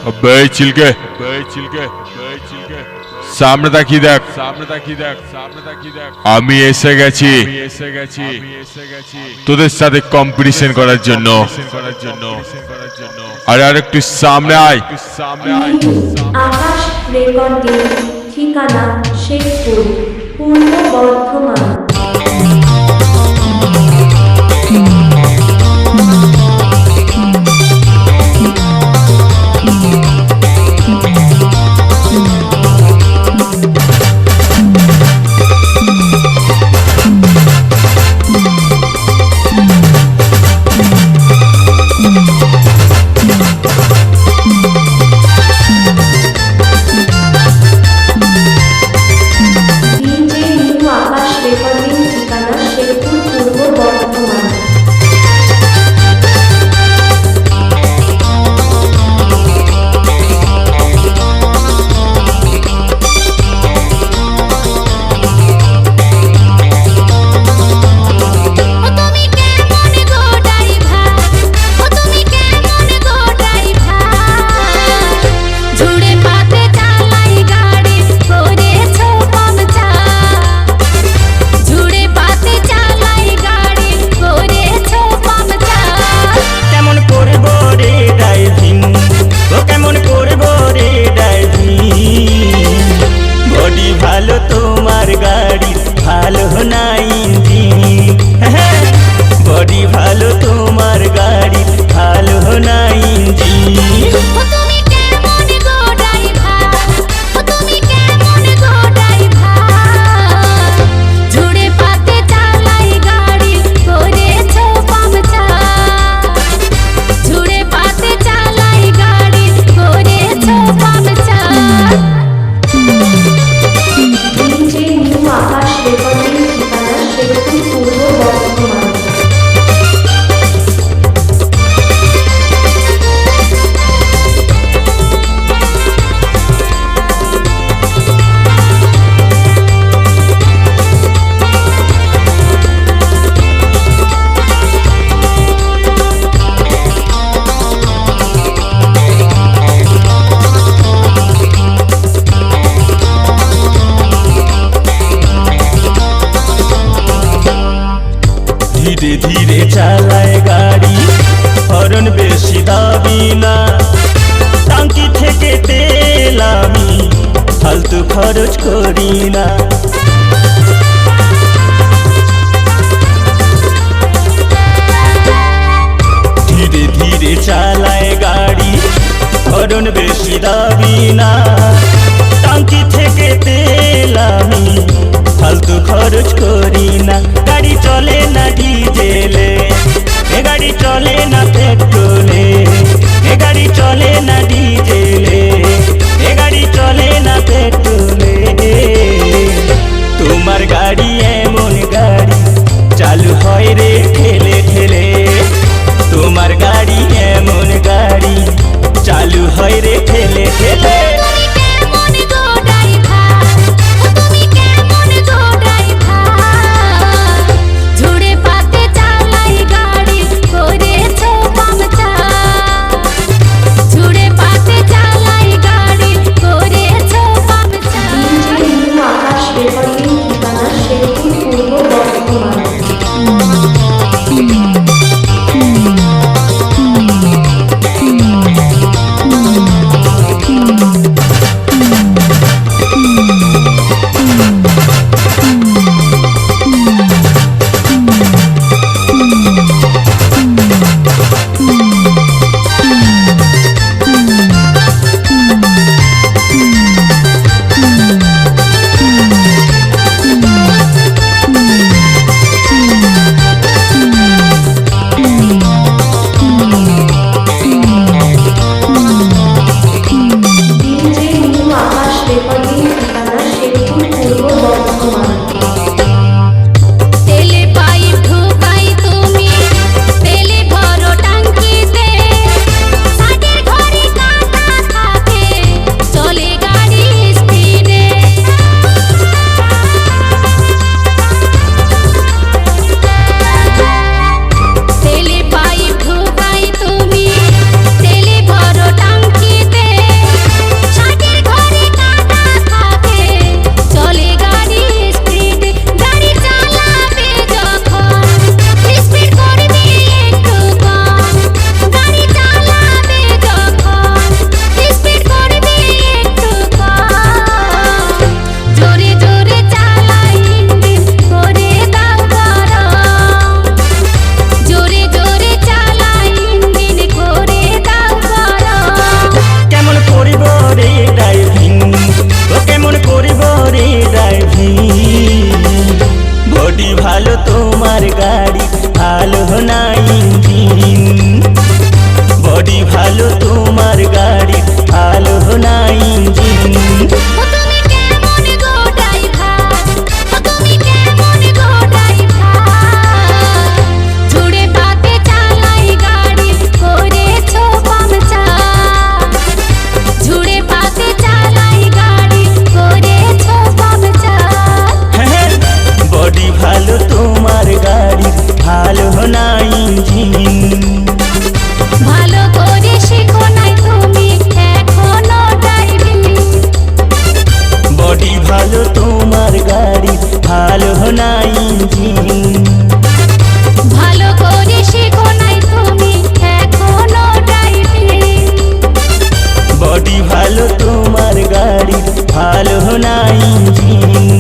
अबे चिलके सामने ताकिए देख আমি এসে গেছি তোদের সাথে কম্পিটিশন করার জন্য আরে আরেকটু সামনে আয় আকাশ রেকর্ডিং ঠিকানা শেখপুর পূর্ব বর্ধমান धीरे धीरे चालाए गाड़ी हरन बेशी दाबी ना टांकी থেকে তেল আমি ফালতু খরচ করি না ধীরে ধীরে চালায় গাড়ি হরন বেশি দাবি না টাঙ্কি থেকে তেল আমি ফালতু খরচ করি না গাড়ি চলে না ডিজেলে এ গাড়ি চলে না পেট্রোলে এ গাড়ি চলে না ডিজেলে এ গাড়ি চলে না পেট্রোলে তোমার গাড়ি এমন গাড়ি চালু হয় রে ঠেলে ঠেলে তোমার গাড়ি এমন গাড়ি চালু হয় রে ঠেলে ঠেলে বডি ভালো তোমার গাড়ি ভালো না ইঞ্জিন বডি ভালো তোমার গাড়ি ভালো না ইঞ্জিন তুমি কেমন গো ড্রাইভার তুমি কেমন গো ড্রাইভার ঝুড়ে পাতে চালাই গাড়ি করেছো পাংচার ঝুড়ে পাতে চালাই গাড়ি করেছো পাংচার বডি ভালো তোমার গাড়ি ভালো না ইঞ্জিন ভালো করে শেখো নাই তুমি এখনো ড্রাইভিং বডি ভালো তোমার গাড়ি ভালো না ইঞ্জিন ভালো করে শেখো নাই তুমি এখনো ড্রাইভিং বডি ভালো তোমার গাড়ি ভালো না ইঞ্জিন